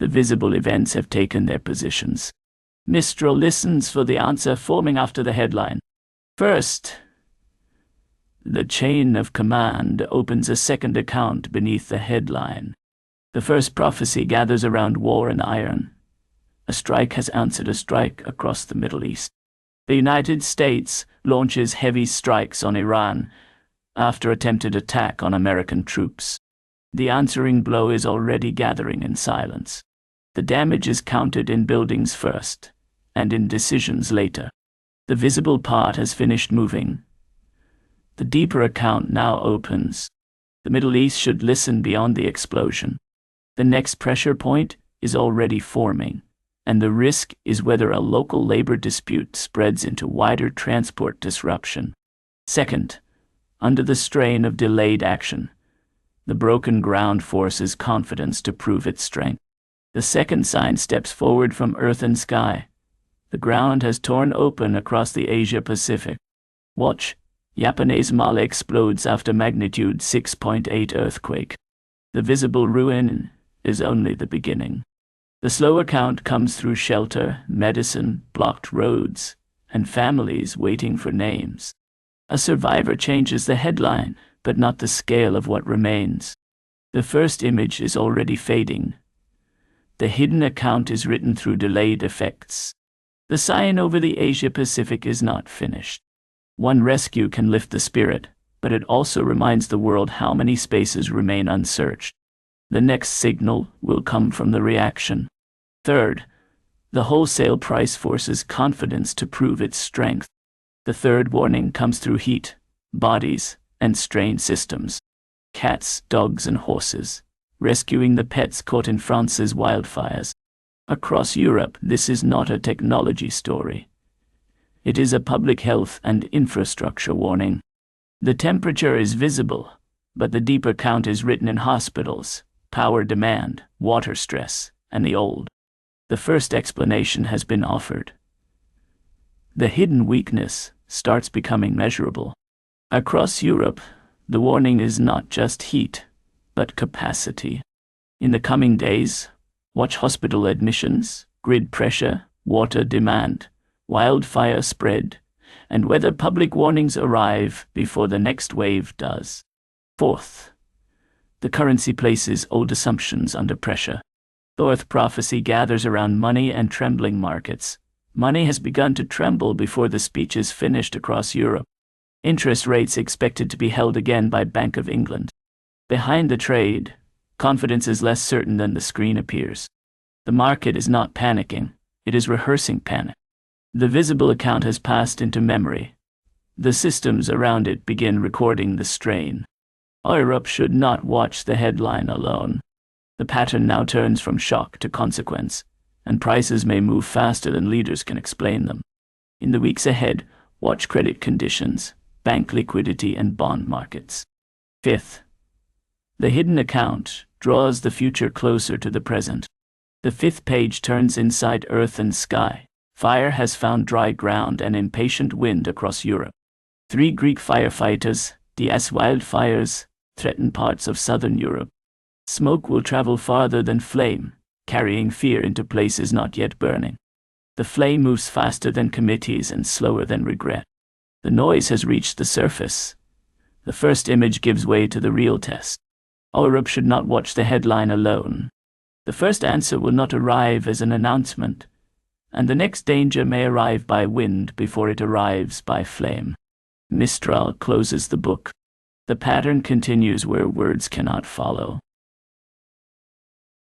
The visible events have taken their positions. Mistral listens for the answer forming after the headline. First, the chain of command opens a second account beneath the headline. The first prophecy gathers around war and iron. A strike has answered a strike across the Middle East. The United States launches heavy strikes on Iran after attempted attack on American troops. The answering blow is already gathering in silence. The damage is counted in buildings first, and in decisions later. The visible part has finished moving. The deeper account now opens. The Middle East should listen beyond the explosion. The next pressure point is already forming, and the risk is whether a local labor dispute spreads into wider transport disruption. Second, under the strain of delayed action, the broken ground forces confidence to prove its strength. The second sign steps forward from earth and sky. The ground has torn open across the Asia-Pacific. Watch, Japanese mall explodes after magnitude 6.8 earthquake. The visible ruin is only the beginning. The slow account comes through shelter, medicine, blocked roads, and families waiting for names. A survivor changes the headline, but not the scale of what remains. The first image is already fading. The hidden account is written through delayed effects. The sign over the Asia-Pacific is not finished. One rescue can lift the spirit, but it also reminds the world how many spaces remain unsearched. The next signal will come from the reaction. Third, the wholesale price forces confidence to prove its strength. The third warning comes through heat, bodies, and strained systems. Cats, dogs, and horses, rescuing the pets caught in France's wildfires. Across Europe, this is not a technology story. It is a public health and infrastructure warning. The temperature is visible, but the deeper count is written in hospitals, power demand, water stress, and the old. The first explanation has been offered. The hidden weakness starts becoming measurable. Across Europe, the warning is not just heat, but capacity. In the coming days, watch hospital admissions, grid pressure, water demand, wildfire spread, and whether public warnings arrive before the next wave does. Fourth, the currency places old assumptions under pressure. Fourth prophecy gathers around money and trembling markets. Money has begun to tremble before the speech is finished across Europe. Interest rates expected to be held again by Bank of England. Behind the trade, confidence is less certain than the screen appears. The market is not panicking, it is rehearsing panic. The visible account has passed into memory. The systems around it begin recording the strain. Europe should not watch the headline alone. The pattern now turns from shock to consequence, and prices may move faster than leaders can explain them. In the weeks ahead, watch credit conditions, bank liquidity, and bond markets. Fifth, the hidden account draws the future closer to the present. The fifth page turns inside earth and sky. Fire has found dry ground and impatient wind across Europe. 3 Greek firefighters, DS wildfires, threaten parts of southern Europe. Smoke will travel farther than flame, carrying fear into places not yet burning. The flame moves faster than committees and slower than regret. The noise has reached the surface. The first image gives way to the real test. Europe should not watch the headline alone. The first answer will not arrive as an announcement, and the next danger may arrive by wind before it arrives by flame. Mistral closes the book. The pattern continues where words cannot follow.